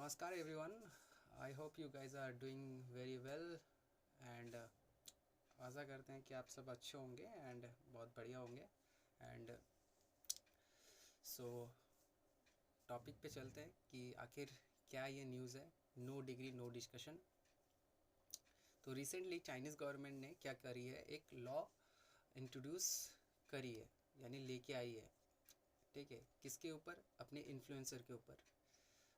नमस्कार everyone. I hope you guys are doing very well and आशा करते हैं कि आप सब अच्छे होंगे एंड बहुत बढ़िया होंगे। एंड सो टॉपिक पे चलते हैं कि आखिर क्या ये न्यूज़ है, नो डिग्री नो डिस्कशन। तो रिसेंटली चाइनीज़ गवर्नमेंट ने क्या करी है, एक लॉ इंट्रोड्यूस करी है, यानी लेके आई है। ठीक है, किसके ऊपर? अपने इन्फ्लुएंसर के ऊपर।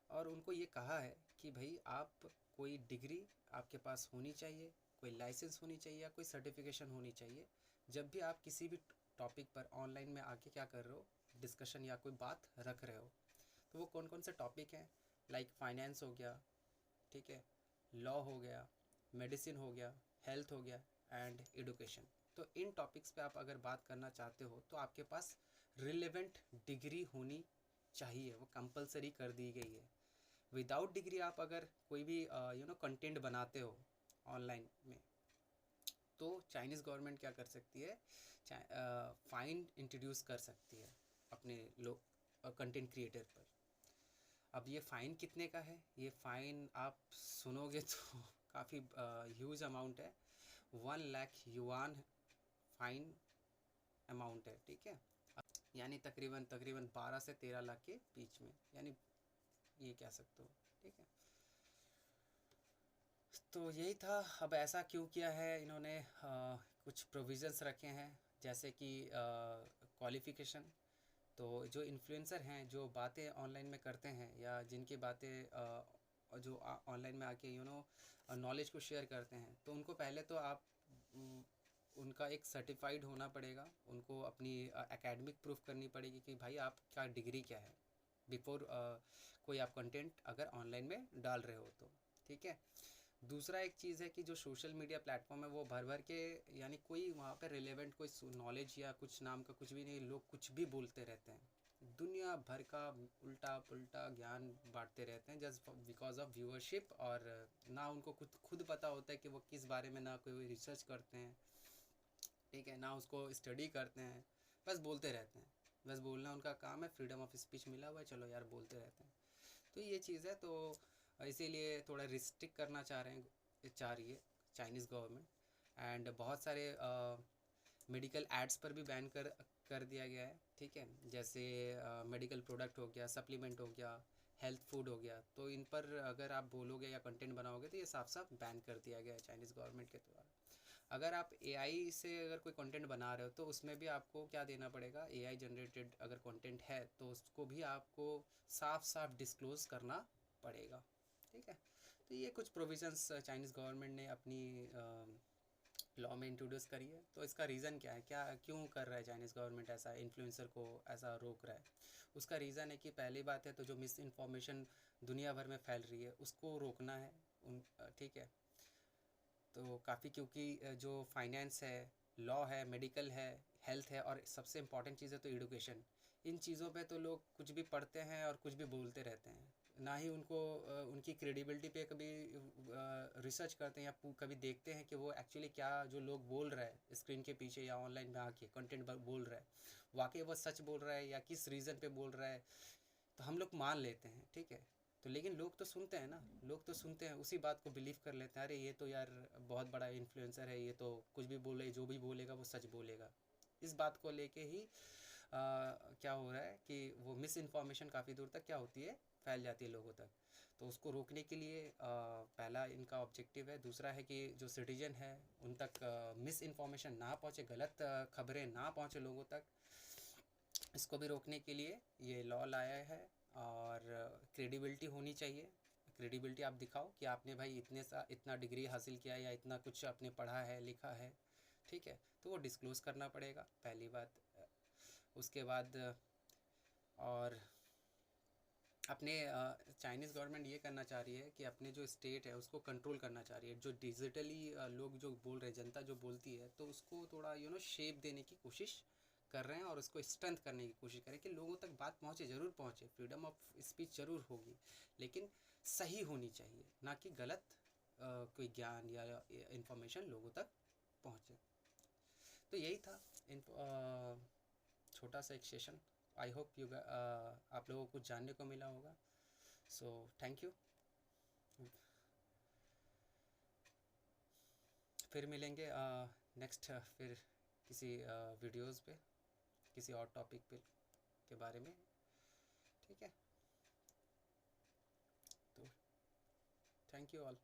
और उनको ये कहा है कि भाई आप कोई डिग्री आपके पास होनी चाहिए, कोई लाइसेंस होनी चाहिए या कोई सर्टिफिकेशन होनी चाहिए। जब भी आप किसी भी टॉपिक पर ऑनलाइन में आके क्या कर रहे हो, डिस्कशन या कोई बात रख रहे हो। तो वो कौन कौन से टॉपिक हैं? लाइक फाइनेंस हो गया, ठीक है, लॉ हो गया, मेडिसिन हो गया, हेल्थ हो गया एंड एडुकेशन। तो इन टॉपिक्स पे आप अगर बात करना चाहते हो तो आपके पास रिलेवेंट डिग्री होनी चाहिए, वो कंपलसरी कर दी गई है। विदाउट डिग्री आप अगर कोई भी कंटेंट बनाते हो ऑनलाइन में, तो चाइनीज़ गवर्नमेंट क्या कर सकती है, फाइन इंट्रोड्यूस कर सकती है अपने लोग कंटेंट क्रिएटर पर। अब ये फ़ाइन कितने का है? ये फ़ाइन आप सुनोगे तो काफ़ी ह्यूज अमाउंट है। 1 लाख युआन फ़ाइन अमाउंट है, ठीक है, यानी तकरीबन तकरीबन 12 से 13 लाख के बीच में, यानी ये कह सकते हो। ठीक है, तो यही था। अब ऐसा क्यों किया है इन्होंने? कुछ प्रोविज़न्स रखे हैं, जैसे कि क्वालिफ़िकेशन। तो जो इन्फ्लुएंसर हैं, जो बातें ऑनलाइन में करते हैं या जिनकी बातें जो ऑनलाइन में आके नॉलेज को शेयर करते हैं, तो उनको पहले तो आप उनका एक सर्टिफाइड होना पड़ेगा। उनको अपनी एकेडमिक प्रूफ करनी पड़ेगी कि भाई आपका डिग्री क्या है, बिफोर कोई आप कंटेंट अगर ऑनलाइन में डाल रहे हो तो। ठीक है, दूसरा एक चीज़ है कि जो सोशल मीडिया प्लेटफॉर्म है वो भर भर के, यानी कोई वहाँ पे रिलेवेंट कोई नॉलेज या कुछ नाम का कुछ भी नहीं, लोग कुछ भी बोलते रहते हैं, दुनिया भर का उल्टा पुल्टा ज्ञान बांटते रहते हैं जस्ट बिकॉज ऑफ व्यूअरशिप। और ना उनको खुद पता होता है कि वो किस बारे में, ना कोई रिसर्च करते हैं, ठीक है, ना उसको स्टडी करते हैं, बस बोलते रहते हैं। बस बोलना उनका काम है, फ्रीडम ऑफ स्पीच मिला हुआ है, चलो यार बोलते रहते हैं। तो ये चीज़ है, तो इसीलिए थोड़ा रिस्ट्रिक्ट करना चाह रही है चाइनीज़ गवर्नमेंट। एंड बहुत सारे मेडिकल एड्स पर भी बैन कर दिया गया है। ठीक है, जैसे मेडिकल प्रोडक्ट हो गया, सप्लीमेंट हो गया, हेल्थ फूड हो गया, तो इन पर अगर आप बोलोगे या कंटेंट बनाओगे तो ये साफ साफ बैन कर दिया गया है चाइनीज़ गवर्नमेंट के द्वारा। अगर आप एआई से अगर कोई कंटेंट बना रहे हो तो उसमें भी आपको क्या देना पड़ेगा, एआई जनरेटेड अगर कंटेंट है तो उसको भी आपको साफ साफ डिस्क्लोज करना पड़ेगा। ठीक है, तो ये कुछ प्रोविजंस चाइनीज़ गवर्नमेंट ने अपनी लॉ में इंट्रोड्यूस करी है। तो इसका रीज़न क्या है, क्यों कर रहा है चाइनीज़ गवर्नमेंट ऐसा, इन्फ्लुएंसर को ऐसा रोक रहा है? उसका रीज़न है कि पहली बात है तो जो मिस इन्फॉर्मेशन दुनिया भर में फैल रही है उसको रोकना है ठीक है, तो काफ़ी, क्योंकि जो फाइनेंस है, लॉ है, मेडिकल है, हेल्थ है, और सबसे इम्पॉर्टेंट चीज़ है तो एडुकेशन। इन चीज़ों पे तो लोग कुछ भी पढ़ते हैं और कुछ भी बोलते रहते हैं, ना ही उनको उनकी क्रेडिबिलिटी पे कभी रिसर्च करते हैं या कभी देखते हैं कि वो एक्चुअली क्या जो लोग बोल रहा है स्क्रीन के पीछे या ऑनलाइन में आके कंटेंट बोल रहा है, वाकई वो सच बोल रहा है या किस रीज़न पे बोल रहा है। तो हम लोग मान लेते हैं, ठीक है, तो लेकिन लोग तो सुनते हैं ना, लोग तो सुनते हैं, उसी बात को बिलीव कर लेते हैं, अरे ये तो यार बहुत बड़ा इन्फ्लुएंसर है, ये तो कुछ भी बोले, जो भी बोलेगा वो सच बोलेगा। इस बात को लेके ही क्या हो रहा है कि वो मिस इन्फॉर्मेशन काफ़ी दूर तक क्या होती है, फैल जाती है लोगों तक। तो उसको रोकने के लिए पहला इनका ऑब्जेक्टिव है। दूसरा है कि जो सिटीजन है उन तक मिस इन्फॉर्मेशन ना पहुँचे, गलत खबरें ना पहुँचे लोगों तक, इसको भी रोकने के लिए ये लॉ लाया है। और क्रेडिबिलिटी होनी चाहिए, क्रेडिबिलिटी आप दिखाओ कि आपने भाई इतना डिग्री हासिल किया या इतना कुछ आपने पढ़ा है, लिखा है, ठीक है, तो वो डिस्क्लोज़ करना पड़ेगा, पहली बात। उसके बाद और अपने चाइनीज़ गवर्नमेंट ये करना चाह रही है कि अपने जो स्टेट है उसको कंट्रोल करना चाह रही है। जो डिजिटली लोग जो बोल रहे हैं, जनता जो बोलती है, तो उसको थोड़ा शेप देने की कोशिश कर रहे हैं और उसको स्ट्रेंथ करने की कोशिश करें कि लोगों तक बात पहुँचे, ज़रूर पहुँचे, फ्रीडम ऑफ स्पीच ज़रूर होगी, लेकिन सही होनी चाहिए, ना कि गलत कोई ज्ञान या इंफॉर्मेशन लोगों तक पहुँचे। तो यही था छोटा सा एक सेशन। आई होप आप लोगों को कुछ जानने को मिला होगा। So thank you. फिर मिलेंगे नेक्स्ट, फिर किसी वीडियोस पे, किसी और टॉपिक पे के बारे में। ठीक है, तो थैंक यू ऑल।